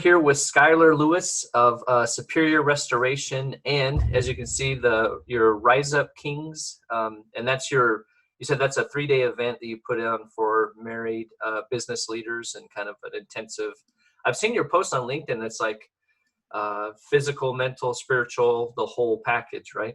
here with Skylar Lewis of Superior Restoration, and as you can see, your Rise Up Kings, and that's you said that's a 3-day event that you put on for married business leaders and kind of an intensive. I've seen your post on LinkedIn. It's like physical, mental, spiritual, the whole package, right?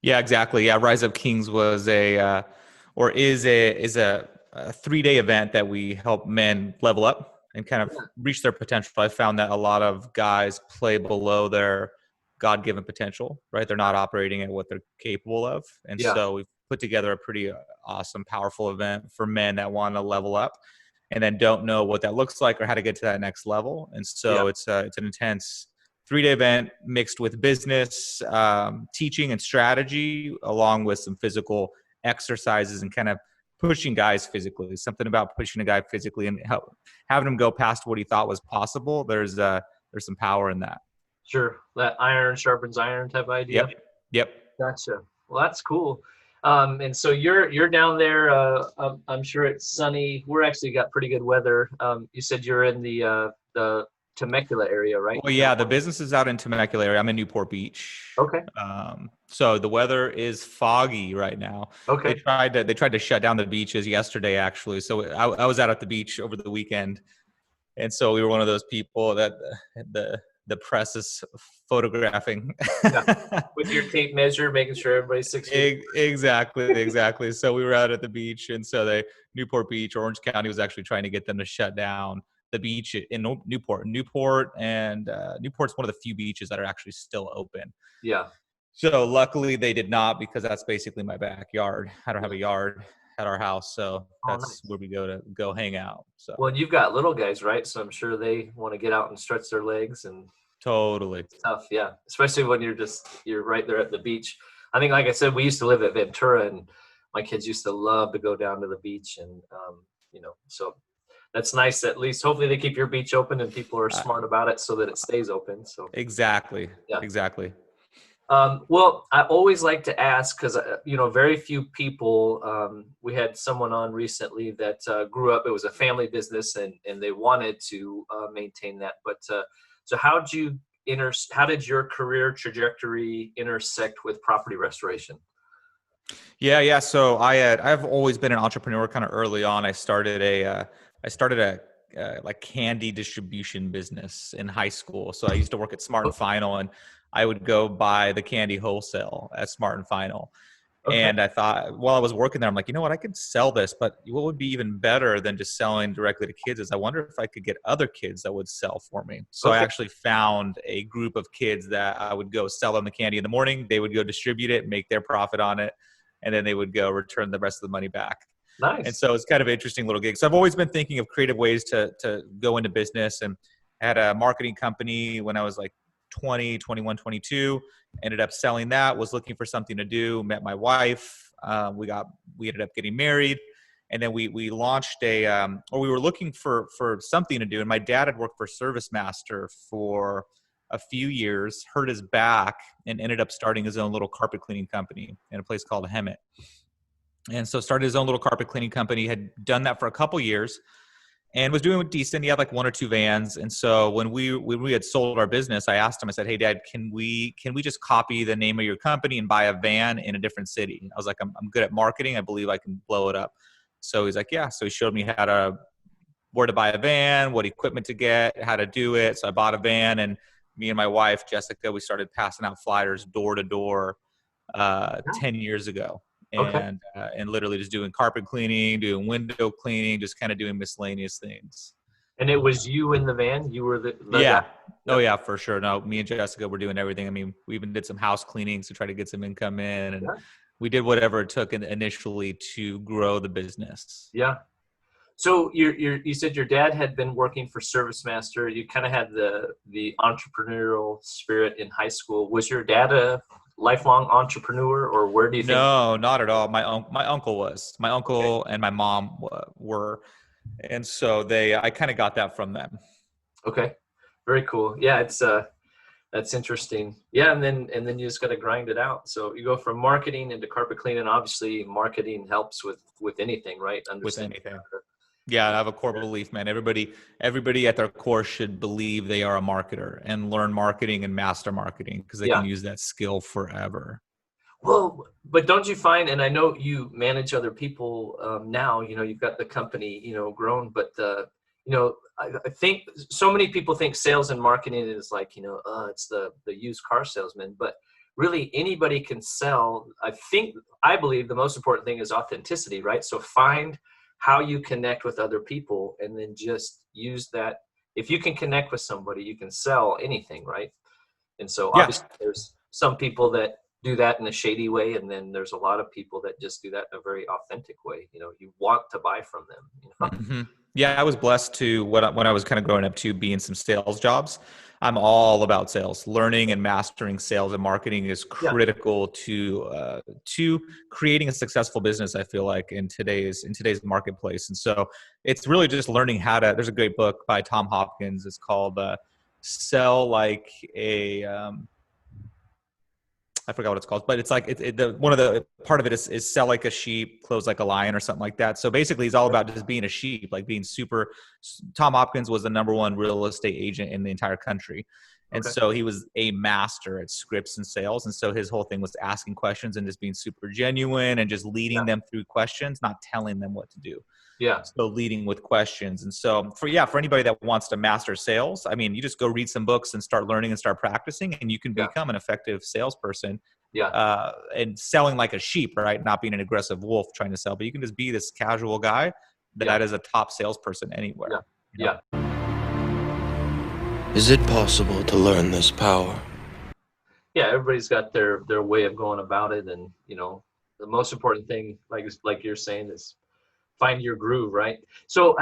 Yeah, exactly. Yeah, Rise Up Kings was is a 3-day event that we help men level up and kind of reach their potential. I found that a lot of guys play below their God-given potential, right? They're not operating at what they're capable of. And so we've put together a pretty awesome, powerful event for men that want to level up and then don't know what that looks like or how to get to that next level. And so it's an intense 3-day event mixed with business, teaching and strategy, along with some physical exercises and kind of pushing guys physically. Something about pushing a guy physically and having him go past what he thought was possible. There's some power in that. Sure, that iron sharpens iron type idea. Yep. Gotcha. Well, that's cool. And so you're down there. I'm sure it's sunny. We're actually got pretty good weather. You said you're in the Temecula area, right? Well, yeah, the business is out in Temecula area. I'm in Newport Beach. Okay. So the weather is foggy right now. Okay. They tried to shut down the beaches yesterday, actually. So I was out at the beach over the weekend, and so we were one of those people that the press is photographing. With your tape measure, making sure everybody's 6 feet. Exactly. So we were out at the beach, and so Newport Beach, Orange County was actually trying to get them to shut down the beach in Newport, and Newport's one of the few beaches that are actually still open. Yeah. So luckily they did not, because that's basically my backyard. I don't have a yard at our house, so that's where we go hang out. So well, you've got little guys, right? So I'm sure they want to get out and stretch their legs and totally stuff. Yeah, especially when you're right there at the beach. I think, like I said, we used to live at Ventura, and my kids used to love to go down to the beach, and so. That's nice. At least hopefully they keep your beach open and people are smart about it so that it stays open. So exactly. Well, I always like to ask, because very few people. We had someone on recently that grew up. It was a family business, and they wanted to maintain that. But so how did your career trajectory intersect with property restoration? Yeah. So I've always been an entrepreneur. Kind of early on, I started a like candy distribution business in high school. So I used to work at Smart and Final, and I would go buy the candy wholesale at Smart and Final. Okay. And I thought, while I was working there, I'm like, you know what, I could sell this, but what would be even better than just selling directly to kids is I wonder if I could get other kids that would sell for me. So I actually found a group of kids that I would go sell them the candy in the morning. They would go distribute it, make their profit on it, and then they would go return the rest of the money back. Nice. And so it's kind of an interesting little gig. So I've always been thinking of creative ways to go into business, and I had a marketing company when I was like 20, 21, 22, ended up selling that, was looking for something to do, met my wife. We ended up getting married, and then we launched we were looking for something to do. And my dad had worked for ServiceMaster for a few years, hurt his back, and ended up starting his own little carpet cleaning company in a place called Hemet. And so started his own little carpet cleaning company, had done that for a couple years and was doing decent. He had like 1 or 2 vans. And so when we had sold our business, I asked him, I said, hey, Dad, can we just copy the name of your company and buy a van in a different city? I was like, I'm good at marketing. I believe I can blow it up. So he's like, yeah. So he showed me where to buy a van, what equipment to get, how to do it. So I bought a van, and me and my wife, Jessica, we started passing out flyers door to door 10 years ago. And literally just doing carpet cleaning, doing window cleaning, just kind of doing miscellaneous things. And it was you in the van? You were the yeah. guy? Oh, yeah, for sure. No, me and Jessica were doing everything. I mean, we even did some house cleanings to try to get some income in. And we did whatever it took initially to grow the business. Yeah. So you said your dad had been working for ServiceMaster. You kind of had the entrepreneurial spirit in high school. Was your dad a lifelong entrepreneur, or where do you think? No, not at all. My uncle was. My uncle and my mom were, and so I kind of got that from them. Okay, very cool. Yeah, it's that's interesting. Yeah, and then you just got to grind it out. So you go from marketing into carpet cleaning. Obviously, marketing helps with anything, right? With anything. Yeah, I have a core belief, man. Everybody at their core should believe they are a marketer and learn marketing and master marketing because they Yeah. can use that skill forever. Well, but don't you find, and I know you manage other people now, you've got the company, grown, but, I think so many people think sales and marketing is like, it's the used car salesman, but really anybody can sell. I believe the most important thing is authenticity, right? So find how you connect with other people and then just use that. If you can connect with somebody, you can sell anything, right? And so Yeah. obviously there's some people that do that in a shady way. And then there's a lot of people that just do that in a very authentic way. You want to buy from them. Mm-hmm. Yeah, I was blessed to when I was kind of growing up to be in some sales jobs. I'm all about sales. Learning and mastering sales and marketing is Yeah. critical to creating a successful business. I feel like in today's marketplace, and so it's really just learning how to. There's a great book by Tom Hopkins. It's called "Sell Like a." I forgot what it's called, but it's like one of the part of it is sell like a sheep, close like a lion, or something like that. So basically, he's all about just being a sheep, like being super. Tom Hopkins was the #1 real estate agent in the entire country, and Okay. so he was a master at scripts and sales. And so his whole thing was asking questions and just being super genuine and just leading them through questions, not telling them what to do. Yeah. So leading with questions. And so for anybody that wants to master sales, I mean, you just go read some books and start learning and start practicing, and you can become an effective salesperson. Yeah. And selling like a sheep, right? Not being an aggressive wolf trying to sell, but you can just be this casual guy that is a top salesperson anywhere. Yeah. Is it possible to learn this power? Yeah. Everybody's got their way of going about it. And, the most important thing, like you're saying, is find your groove, right? So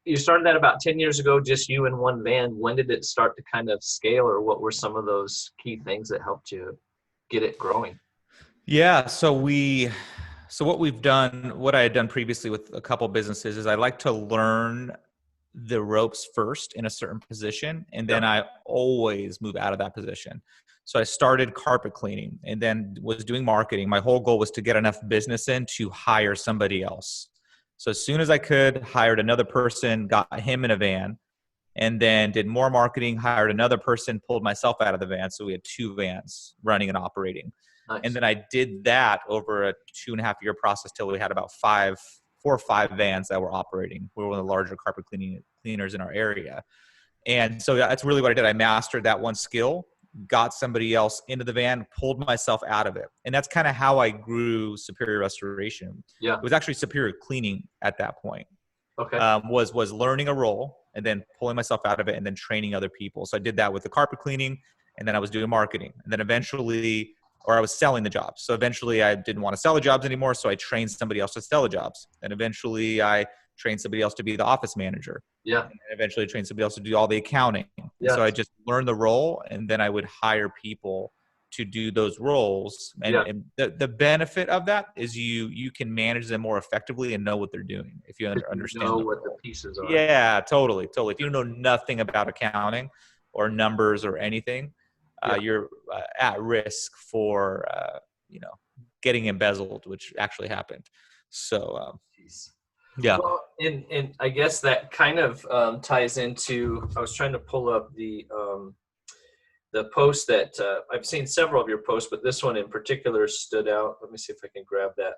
you started that about 10 years ago, just you and one van. When did it start to kind of scale, or what were some of those key things that helped you get it growing? Yeah. So what I had done previously with a couple businesses is I like to learn the ropes first in a certain position, and then I always move out of that position. So I started carpet cleaning and then was doing marketing. My whole goal was to get enough business in to hire somebody else. So as soon as I could, hired another person, got him in a van, and then did more marketing, hired another person, pulled myself out of the van. So we had 2 vans running and operating. Nice. And then I did that over a 2.5-year process till we had about 4 or 5 vans that were operating. We were one of the larger carpet cleaners in our area. And so that's really what I did. I mastered that one skill, got somebody else into the van, pulled myself out of it. And that's kind of how I grew Superior Restoration. Yeah. It was actually Superior Cleaning at that point. Okay. Was learning a role and then pulling myself out of it and then training other people. So I did that with the carpet cleaning, and then I was doing marketing. And then eventually, or I was selling the jobs. So eventually I didn't want to sell the jobs anymore. So I trained somebody else to sell the jobs. And eventually I trained somebody else to be the office manager. Yeah. And eventually trained somebody else to do all the accounting. Yeah. So I just learned the role, and then I would hire people to do those roles. And the benefit of that is you can manage them more effectively and know what they're doing if you understand what the pieces are. Yeah, totally. If you know nothing about accounting or numbers or anything, you're at risk for getting embezzled, which actually happened. So yeah. Well, and I guess that kind of ties into. I was trying to pull up the post that I've seen several of your posts, but this one in particular stood out. Let me see if I can grab that.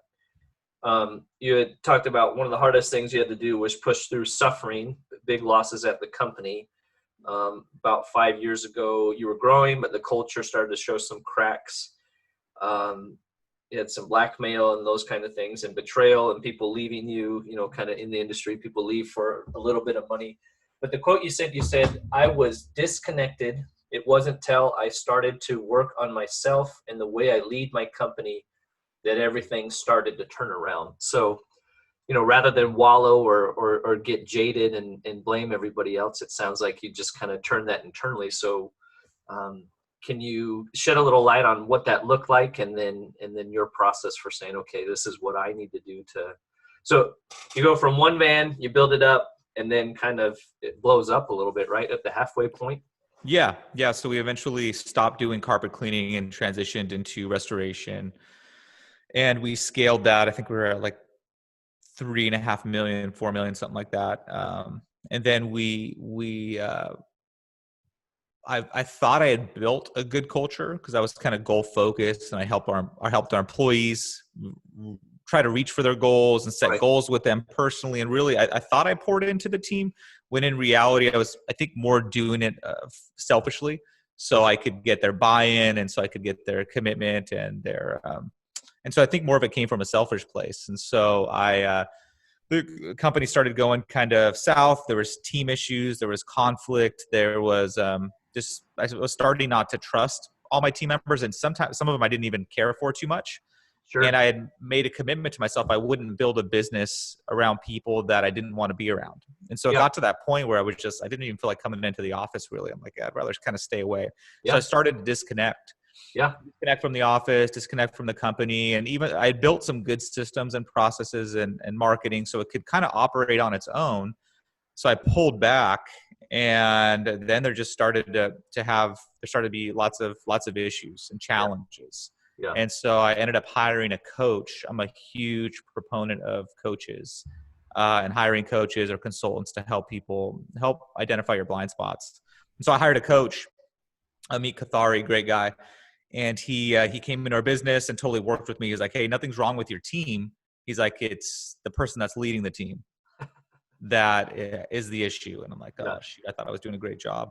You had talked about one of the hardest things you had to do was push through suffering, big losses at the company. About 5 years ago, you were growing, but the culture started to show some cracks. You had some blackmail and those kind of things, and betrayal, and people leaving you, kind of in the industry. People leave for a little bit of money. But the quote you said, I was disconnected. It wasn't till I started to work on myself and the way I lead my company that everything started to turn around. So, rather than wallow or get jaded and blame everybody else, it sounds like you just kind of turn that internally. So can you shed a little light on what that looked like, and then your process for saying, okay, this is what I need to do so you go from one van, you build it up, and then kind of it blows up a little bit, right at the halfway point? Yeah. So we eventually stopped doing carpet cleaning and transitioned into restoration, and we scaled that. I think we were at like 3.5 million, 4 million, something like that. And then I thought I had built a good culture because I was kind of goal focused, and I helped our employees try to reach for their goals and set goals with them personally. And really, I thought I poured into the team, when in reality, I think more doing it selfishly, so I could get their buy-in, and so I could get their commitment and and so I think more of it came from a selfish place. And so the company started going kind of south. There was team issues. There was conflict. There was I was starting not to trust all my team members, and sometimes some of them I didn't even care for too much. Sure. And I had made a commitment to myself. I wouldn't build a business around people that I didn't want to be around. And so it got to that point where I didn't even feel like coming into the office really. I'm like, I'd rather kind of stay away. So I started to disconnect. Disconnect from the office, disconnect from the company. And even I built some good systems and processes and marketing so it could kind of operate on its own. So I pulled back, and then there just started to be lots of issues and challenges. Yeah. And so I ended up hiring a coach. I'm a huge proponent of coaches and hiring coaches or consultants to help identify your blind spots. And so I hired a coach, Amit Kathari, great guy. And he came into our business and totally worked with me. He's like, hey, nothing's wrong with your team. He's like, it's the person that's leading the team that is the issue. And I'm like, oh, shoot, I thought I was doing a great job.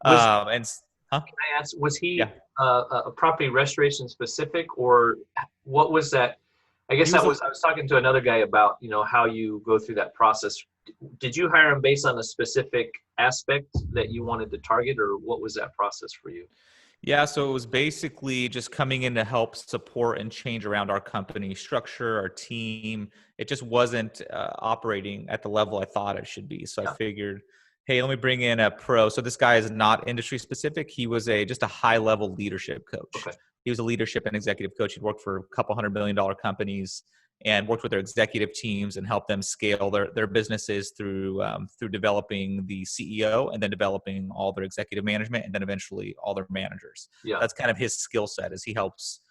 Can I ask, was he a property restoration specific, or what was that? I guess I was talking to another guy about, how you go through that process. Did you hire him based on a specific aspect that you wanted to target, or what was that process for you? Yeah, so it was basically just coming in to help support and change around our company structure, our team. It just wasn't operating at the level I thought it should be. So I figured, hey, let me bring in a pro. So this guy is not industry specific. He was just a high level leadership coach. Okay. He was a leadership and executive coach. He'd worked for a couple $100 million companies and worked with their executive teams and helped them scale their businesses through developing the CEO and then developing all their executive management and then eventually all their managers. Yeah. That's kind of his skill set, is he helps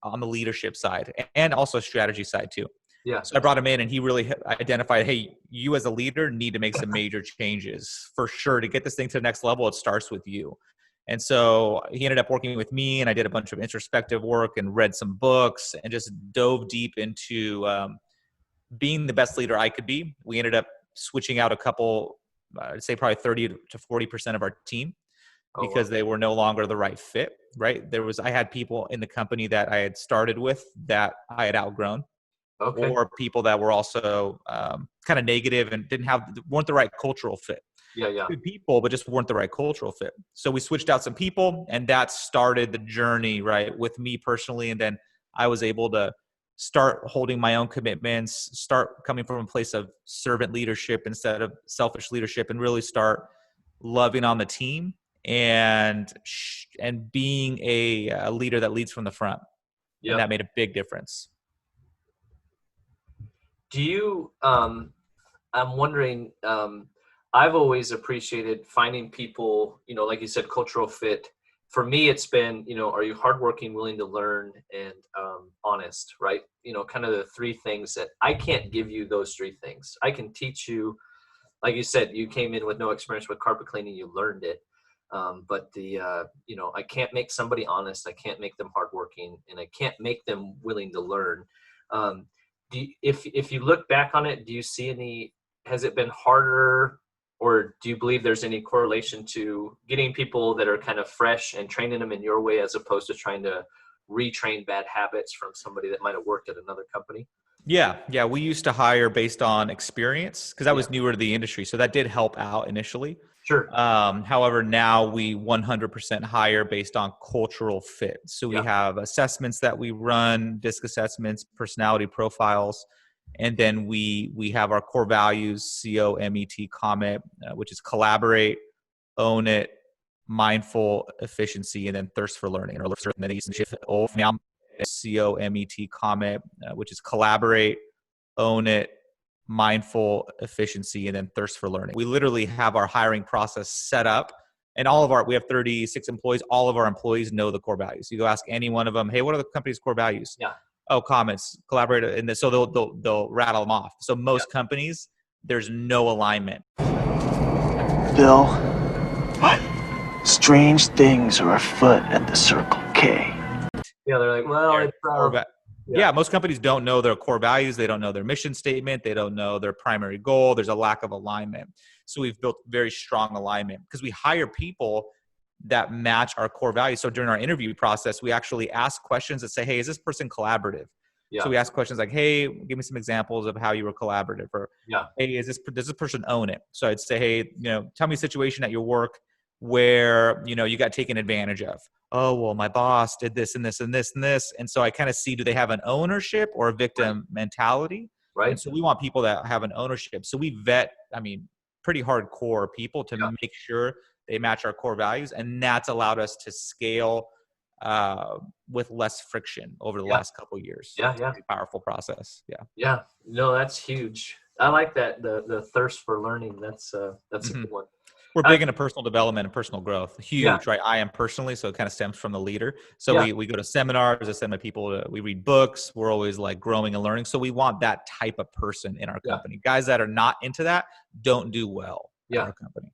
on the leadership side and also strategy side too. Yeah. So I brought him in, and he really identified, hey, you as a leader need to make some major changes for sure to get this thing to the next level. It starts with you. And so he ended up working with me, and I did a bunch of introspective work and read some books and just dove deep into being the best leader I could be. We ended up switching out a couple, I'd say probably 30 to 40% of our team because they were no longer the right fit, right? I had people in the company that I had started with that I had outgrown. Okay. Or people that were also kind of negative and weren't the right cultural fit. Yeah. Good people, but just weren't the right cultural fit. So we switched out some people, and that started the journey, right, with me personally. And then I was able to start holding my own commitments, start coming from a place of servant leadership instead of selfish leadership, and really start loving on the team and being a leader that leads from the front. Yep. And that made a big difference. Do you, I'm wondering, I've always appreciated finding people, like you said, cultural fit. For me, it's been, are you hardworking, willing to learn, and honest, right? Kind of the three things that I can't give you those three things. I can teach you, like you said, you came in with no experience with carpet cleaning, you learned it. But I can't make somebody honest. I can't make them hardworking, and I can't make them willing to learn. If you look back on it, do you see has it been harder, or do you believe there's any correlation to getting people that are kind of fresh and training them in your way as opposed to trying to retrain bad habits from somebody that might have worked at another company? Yeah. We used to hire based on experience because I was newer to the industry. So that did help out initially. Sure. However, now we 100% hire based on cultural fit. So we have assessments that we run, DISC assessments, personality profiles, and then we have our core values, COMET, COMET, which is collaborate, own it, mindful, efficiency, and then thirst for learning. Or COMET, COMET, which is collaborate, own it, mindful, efficiency, and then thirst for learning. We literally have our hiring process set up, and we have 36 employees. All of our employees know the core values. You go ask any one of them, hey, what are the company's core values? Yeah. comments, collaborate, and so they'll rattle them off. So most companies, there's no alignment. Bill, strange things are afoot at the Circle K. Yeah, they're like, well, most companies don't know their core values. They don't know their mission statement. They don't know their primary goal. There's a lack of alignment. So we've built very strong alignment because we hire people that match our core values. So during our interview process, we actually ask questions that say, hey, is this person collaborative? So we ask questions like, hey, give me some examples of how you were collaborative, or hey, does this person own it? So I'd say, hey, tell me a situation at your work where, you got taken advantage of. Oh, well, my boss did this and this and this and this. And so I kind of see, do they have an ownership or a victim mentality? Right. And so we want people that have an ownership. So we vet, pretty hardcore people to make sure they match our core values. And that's allowed us to scale with less friction over the last couple of years. It's a pretty powerful process. Yeah. No, that's huge. I like that. The thirst for learning. That's a good one. We're big into personal development and personal growth. Huge, right? I am personally, so it kind of stems from the leader. So we go to seminars. I send my people we read books. We're always like growing and learning. So we want that type of person in our company. Guys that are not into that don't do well in our company.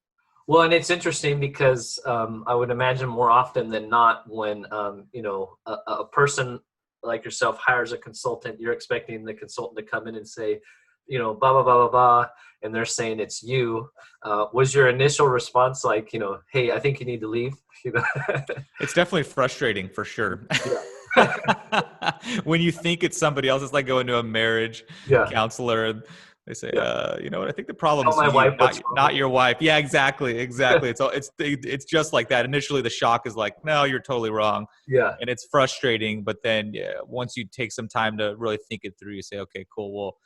Well, and it's interesting because I would imagine more often than not when, a person like yourself hires a consultant, you're expecting the consultant to come in and say, blah, blah, blah, blah, blah, and they're saying it's you. Was your initial response like, hey, I think you need to leave? It's definitely frustrating for sure. When you think it's somebody else, it's like going to a marriage counselor and they say, you know what, I think the problem is you, not your wife. Yeah, exactly. It's just like that. Initially, the shock is like, no, you're totally wrong. Yeah. And it's frustrating. But then once you take some time to really think it through, you say, okay, cool. Well,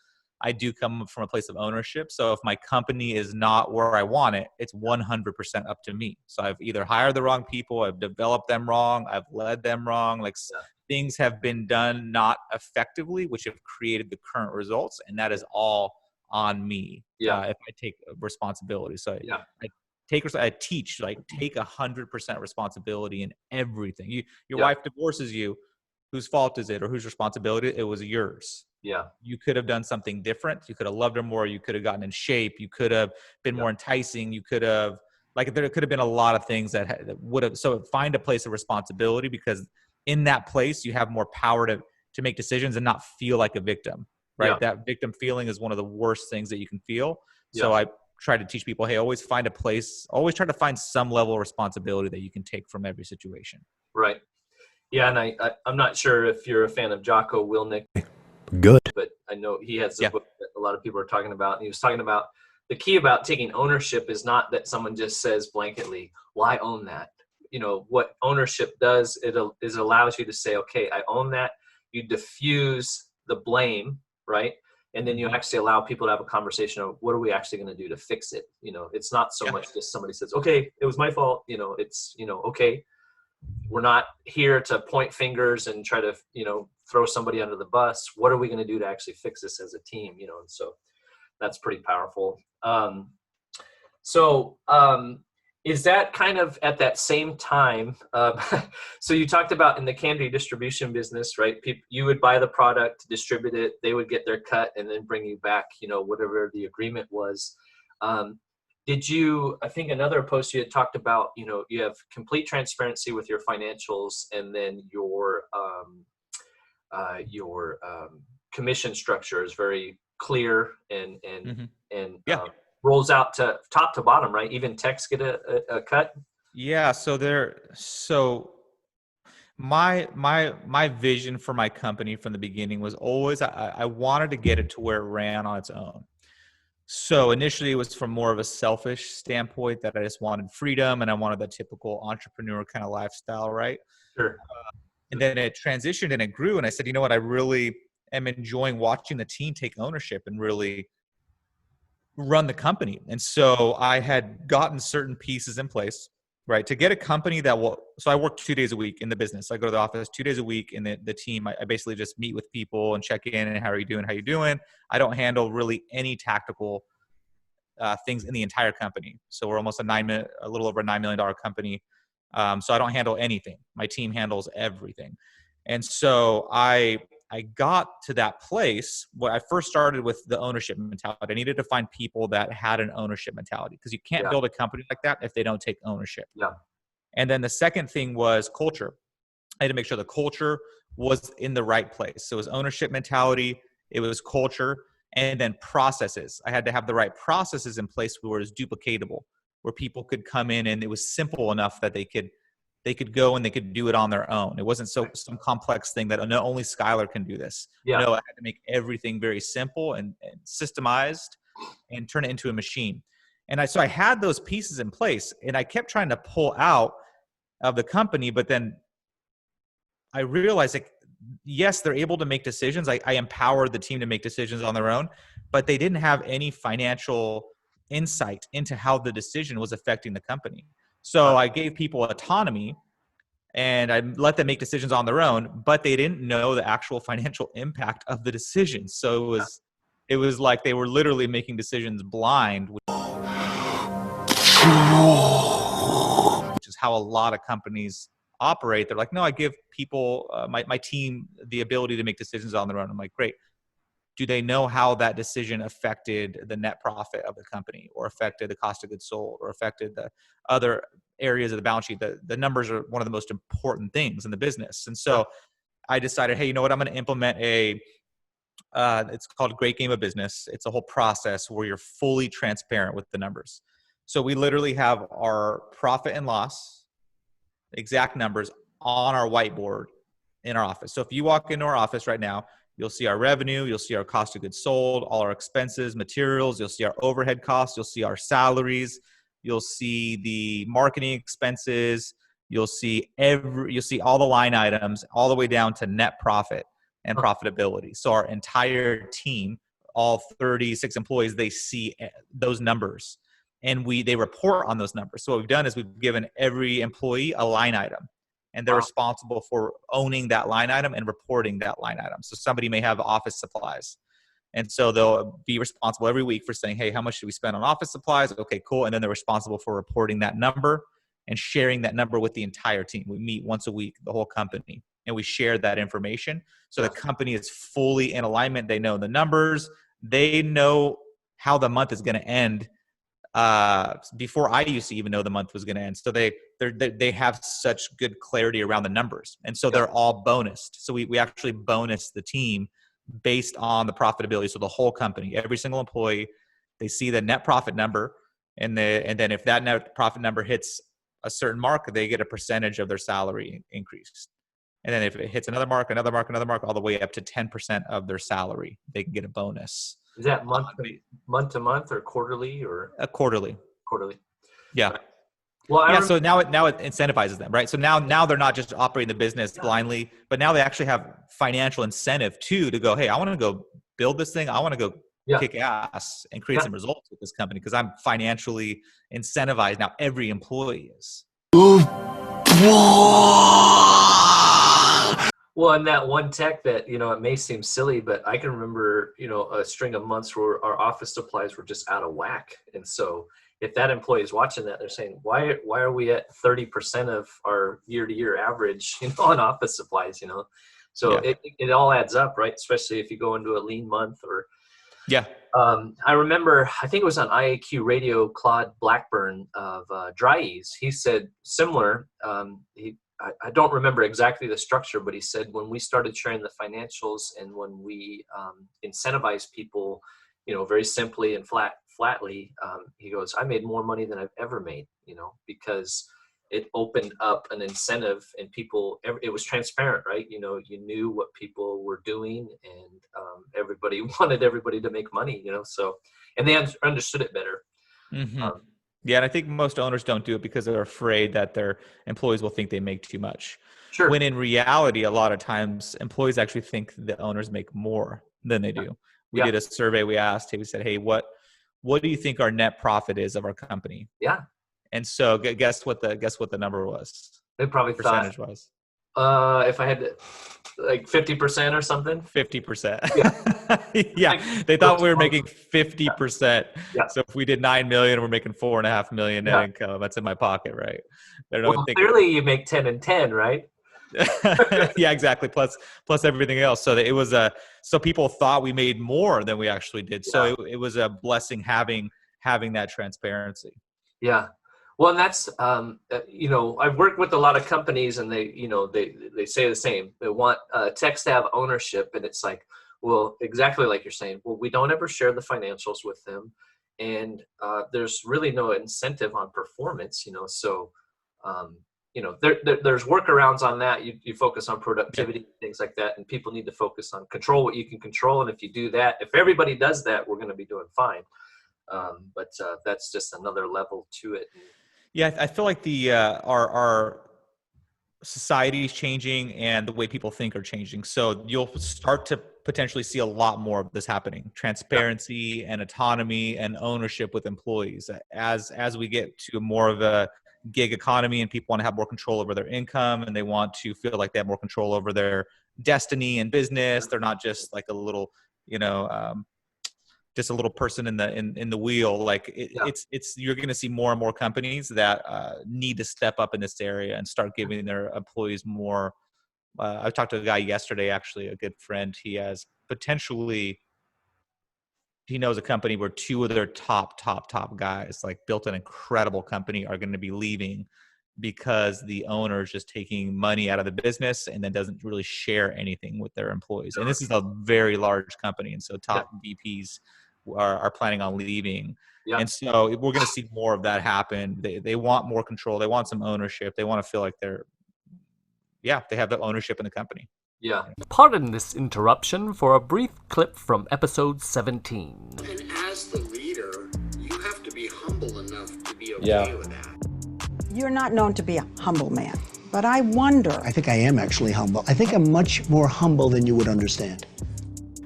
I do come from a place of ownership. So if my company is not where I want it, it's 100% up to me. So I've either hired the wrong people, I've developed them wrong, I've led them wrong. Things have been done not effectively, which have created the current results. And that is all on me. If I take responsibility. So I teach, take 100% responsibility in everything. Your wife divorces you. Whose fault is it, or whose responsibility? It was yours. Yeah. You could have done something different. You could have loved her more. You could have gotten in shape. You could have been more enticing. You could have, there could have been a lot of things that would have. So find a place of responsibility, because in that place, you have more power to make decisions and not feel like a victim, right? Yeah. That victim feeling is one of the worst things that you can feel. So I try to teach people, hey, always find a place, always try to find some level of responsibility that you can take from every situation. Right. Yeah, and I'm not sure if you're a fan of Jocko Willink. Good. But I know he has a book that a lot of people are talking about. And he was talking about the key about taking ownership is not that someone just says blanketly, well, I own that. What ownership does, it allows you to say, okay, I own that. You diffuse the blame, right? And then you actually allow people to have a conversation of what are we actually going to do to fix it? It's not so much just somebody says, okay, it was my fault. It's, okay. We're not here to point fingers and try to, throw somebody under the bus. What are we going to do to actually fix this as a team? And so that's pretty powerful. Is that kind of at that same time? So you talked about in the candy distribution business, right? You would buy the product, distribute it, they would get their cut and then bring you back, whatever the agreement was. I think another post you had talked about, you have complete transparency with your financials, and then your commission structure is very clear and rolls out to top to bottom, right? Even techs get a cut. Yeah. So my vision for my company from the beginning was always, I wanted to get it to where it ran on its own. So initially it was from more of a selfish standpoint that I just wanted freedom and I wanted the typical entrepreneur kind of lifestyle, right? Sure. And then it transitioned and it grew. And I said, you know what? I really am enjoying watching the team take ownership and really run the company. And so I had gotten certain pieces in place, right? To get a company so I work 2 days a week in the business. I go to the office 2 days a week, and the team, I basically just meet with people and check in and how are you doing? How you doing? I don't handle really any tactical things in the entire company. So we're almost a little over a $9 million company. So I don't handle anything. My team handles everything. And so I I got to that place, I first started with the ownership mentality. I needed to find people that had an ownership mentality, because you can't build a company like that if they don't take ownership. Yeah. And then the second thing was culture. I had to make sure the culture was in the right place. So it was ownership mentality, it was culture, and then processes. I had to have the right processes in place where it was duplicatable, where people could come in and it was simple enough that they could go and they could do it on their own. It wasn't some complex thing that no, only Skylar can do this. Yeah. No, I had to make everything very simple and systemized and turn it into a machine. And so I had those pieces in place, and I kept trying to pull out of the company, but then I realized, like, yes, they're able to make decisions. I empowered the team to make decisions on their own, but they didn't have any financial insight into how the decision was affecting the company. So I gave people autonomy and I let them make decisions on their own, but they didn't know the actual financial impact of the decisions. So it was like they were literally making decisions blind, which is how a lot of companies operate. They're like, no, I give people, my team, the ability to make decisions on their own. I'm like, great. Do they know how that decision affected the net profit of the company, or affected the cost of goods sold, or affected the other areas of the balance sheet? The numbers are one of the most important things in the business. And so I decided, hey, you know what? I'm going to implement it's called Great Game of Business. It's a whole process where you're fully transparent with the numbers. So we literally have our profit and loss, exact numbers on our whiteboard in our office. So if you walk into our office right now, you'll see our revenue, you'll see our cost of goods sold, all our expenses, materials, you'll see our overhead costs, you'll see our salaries, you'll see the marketing expenses, you'll see all the line items, all the way down to net profit and profitability. So our entire team, all 36 employees, they see those numbers, and they report on those numbers. So what we've done is we've given every employee a line item, and they're responsible for owning that line item and reporting that line item. So somebody may have office supplies, and so they'll be responsible every week for saying, hey, how much did we spend on office supplies? Okay, cool. And then they're responsible for reporting that number and sharing that number with the entire team. We meet once a week, the whole company, and we share that information. So the company is fully in alignment. They know the numbers. They know how the month is going to end before I used to even know the month was going to end. So they have such good clarity around the numbers. And so they're all bonused. So we actually bonus the team based on the profitability. So the whole company, every single employee, they see the net profit number. And then if that net profit number hits a certain mark, they get a percentage of their salary increase. And then if it hits another mark, all the way up to 10% of their salary, they can get a bonus. Is that month to month or quarterly or? Quarterly. Quarterly. Yeah. Well, so now it incentivizes them, right? So now they're not just operating the business blindly, but now they actually have financial incentive too, to go, hey, I want to go build this thing. I want to go kick ass and create some results with this company, because I'm financially incentivized now. Every employee is. Well, and that one tech that, it may seem silly, but I can remember, a string of months where our office supplies were just out of whack. And so if that employee is watching that, they're saying, why are we at 30% of our year-to-year average, on office supplies, So it all adds up, right? Especially if you go into a lean month or. Yeah. I remember, I think it was on IAQ Radio, Claude Blackburn of Dry Ease. He said similar. I don't remember exactly the structure, but he said when we started sharing the financials and when we incentivized people, very simply and flatly, he goes, I made more money than I've ever made, because it opened up an incentive and people, it was transparent, right? You knew what people were doing, and everybody wanted everybody to make money, so, and they understood it better. Mm-hmm. Yeah, and I think most owners don't do it because they're afraid that their employees will think they make too much. Sure. When in reality, a lot of times employees actually think the owners make more than they do. We did a survey. We said, hey, what do you think our net profit is of our company? Yeah. And so guess what the number was? They probably percentage was. If I had to, like 50% or something. 50%. Yeah, they thought we were making 50%. Yeah. So if we did 9 million, we're making 4.5 million net income. That's in my pocket, right? Clearly you make 10 and 10, right? Yeah, exactly. Plus everything else. So that it was so people thought we made more than we actually did. So it was a blessing having that transparency. Yeah. Well, and that's, I've worked with a lot of companies, and they say the same. They want techs to have ownership, and it's like, well, exactly like you're saying. Well, we don't ever share the financials with them, and there's really no incentive on performance. So, there's workarounds on that. You focus on productivity, things like that, and people need to focus on control what you can control. And if you do that, if everybody does that, we're going to be doing fine. But that's just another level to it. Yeah, I feel like the our society is changing and the way people think are changing. So you'll start to potentially see a lot more of this happening: transparency and autonomy and ownership with employees. As we get to more of a gig economy and people want to have more control over their income and they want to feel like they have more control over their destiny and business. They're not just like a little, just a little person in the wheel. Like it's you're going to see more and more companies that need to step up in this area and start giving their employees more. I talked to a guy yesterday, actually, a good friend. He knows a company where two of their top guys, like built an incredible company, are going to be leaving because the owner is just taking money out of the business and then doesn't really share anything with their employees. And this is a very large company. And so top VPs are planning on leaving. Yeah. And so we're going to see more of that happen. They want more control. They want some ownership. They want to feel like they have the ownership in the company. Yeah. Pardon this interruption for a brief clip from episode 17. And as the leader, you have to be humble enough to be okay with that. You're not known to be a humble man, but I wonder. I think I am actually humble. I think I'm much more humble than you would understand.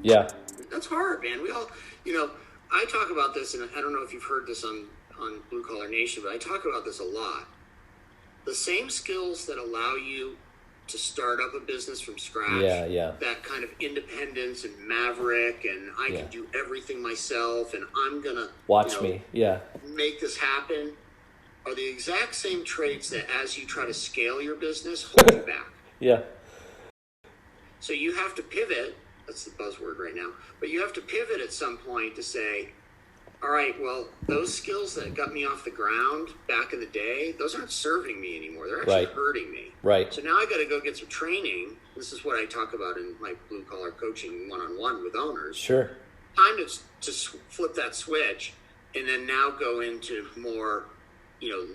Yeah. That's hard, man. We all, I talk about this, and I don't know if you've heard this on Blue Collar Nation, but I talk about this a lot. The same skills that allow you to start up a business from scratch, that kind of independence and maverick, and I can do everything myself, and I'm gonna make this happen, are the exact same traits that as you try to scale your business hold you back. Yeah. So you have to pivot. That's the buzzword right now. But you have to pivot at some point to say, all right, well, those skills that got me off the ground back in the day, those aren't serving me anymore. They're actually hurting me. Right. So now I got to go get some training. This is what I talk about in my blue collar coaching one-on-one with owners. Sure. Time to flip that switch and then now go into more,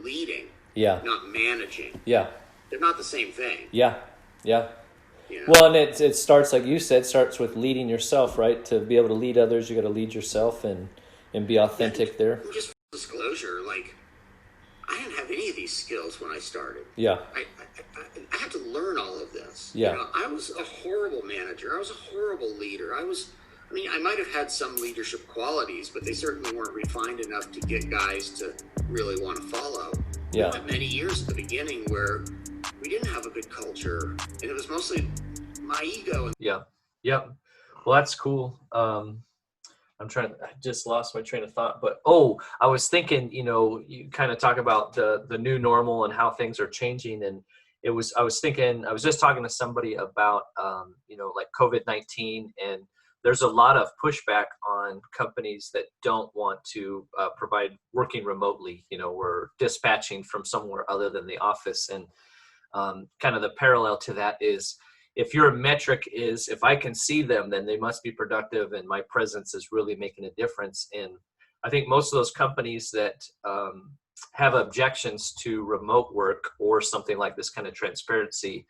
leading. Yeah. Not managing. Yeah. They're not the same thing. Yeah. Yeah. Well, and it starts, like you said, starts with leading yourself, right? To be able to lead others, you got to lead yourself and be authentic there. Just disclosure, like, I didn't have any of these skills when I started. Yeah. I had to learn all of this. Yeah. I was a horrible manager. I was a horrible leader. I might have had some leadership qualities, but they certainly weren't refined enough to get guys to really want to follow. Yeah. We had many years at the beginning where we didn't have a good culture, and it was mostly my ego. Yeah. Well, that's cool. I just lost my train of thought, but I was thinking, you kind of talk about the new normal and how things are changing. And I was just talking to somebody about, like COVID-19, and there's a lot of pushback on companies that don't want to provide working remotely. We're dispatching from somewhere other than the office. And kind of the parallel to that is, if your metric is, if I can see them, then they must be productive and my presence is really making a difference. And I think most of those companies that have objections to remote work or something like this kind of transparency,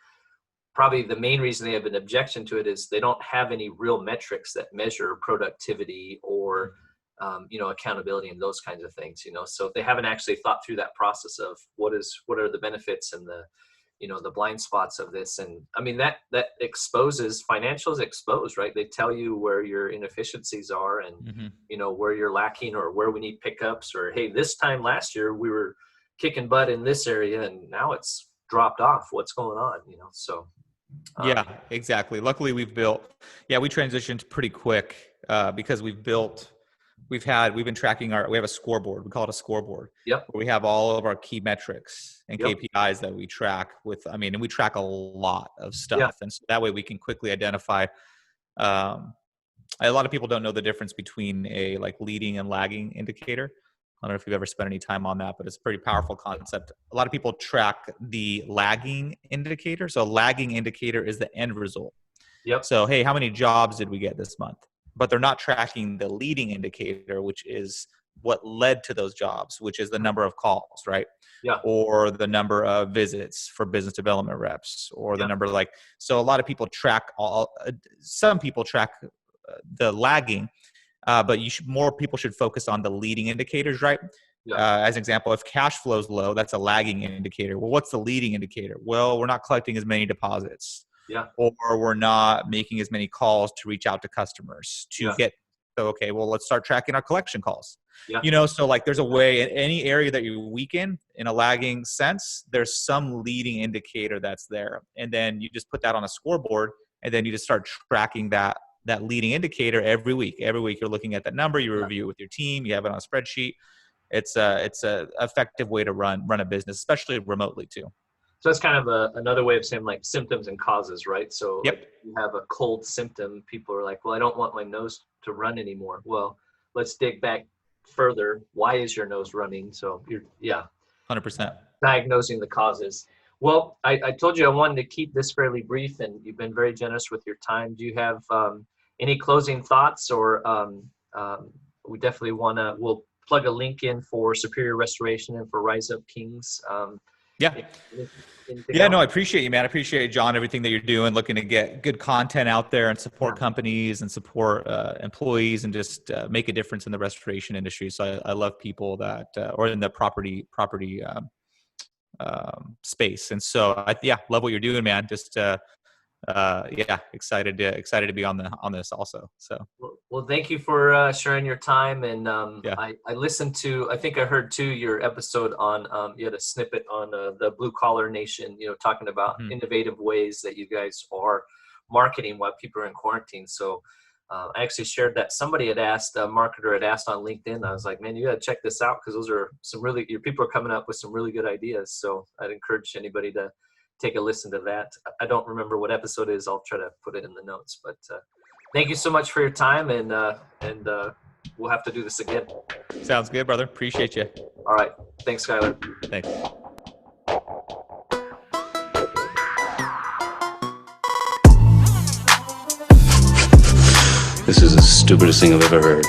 probably the main reason they have an objection to it is they don't have any real metrics that measure productivity or accountability and those kinds of things. So they haven't actually thought through that process of what are the benefits and the blind spots of this. And I mean, that exposes, financials expose, right? They tell you where your inefficiencies are and, where you're lacking or where we need pickups, or, hey, this time last year we were kicking butt in this area and now it's dropped off. What's going on? So. Yeah, exactly. Luckily we transitioned pretty quick because we've built we've been tracking we have a scoreboard. We call it a scoreboard. Yep. Where we have all of our key metrics and Yep. KPIs that we track and we track a lot of stuff. Yeah. And so that way we can quickly identify, a lot of people don't know the difference between a like leading and lagging indicator. I don't know if you've ever spent any time on that, but it's a pretty powerful concept. A lot of people track the lagging indicator. So a lagging indicator is the end result. Yep. So, hey, how many jobs did we get this month? But they're not tracking the leading indicator, which is what led to those jobs, which is the number of calls, right? Yeah. Or the number of visits for business development reps, or the number so a lot of people track some people track the lagging, but more people should focus on the leading indicators, right? Yeah. As an example, if cash flow is low, that's a lagging indicator. Well, what's the leading indicator? Well, we're not collecting as many deposits. Yeah. Or we're not making as many calls to reach out to customers okay, well, let's start tracking our collection calls. Yeah. So like there's a way in any area that you weaken in a lagging sense, there's some leading indicator that's there. And then you just put that on a scoreboard, and then you just start tracking that leading indicator every week. Every week you're looking at that number, you review it with your team, you have it on a spreadsheet. It's a effective way to run a business, especially remotely too. So that's kind of another way of saying like symptoms and causes, right? So Yep. like you have a cold symptom, people are like, well, I don't want my nose to run anymore. Well, let's dig back further. Why is your nose running? So 100%. Diagnosing the causes. Well, I told you I wanted to keep this fairly brief, and you've been very generous with your time. Do you have any closing thoughts, or we definitely we'll plug a link in for Superior Restoration and for Rise Up Kings. No, I appreciate you, man. I appreciate, John, everything that you're doing, looking to get good content out there and support companies and support employees and just make a difference in the restoration industry. So I love people that, or in the property space. And so love what you're doing, man. Just, excited to be on this also. So, well, thank you for sharing your time. And I listened to, I think I heard too, your episode on, you had a snippet on the Blue Collar Nation, talking about innovative ways that you guys are marketing while people are in quarantine. So I actually shared that. Somebody had asked, a marketer had asked on LinkedIn. I was like, man, you got to check this out, because those are your people are coming up with some really good ideas. So I'd encourage anybody to take a listen to that. I don't remember what episode it is. I'll try to put it in the notes. But thank you so much for your time, and we'll have to do this again. Sounds good, brother. Appreciate you. All right. Thanks, Skylar. Thanks. This is the stupidest thing I've ever heard.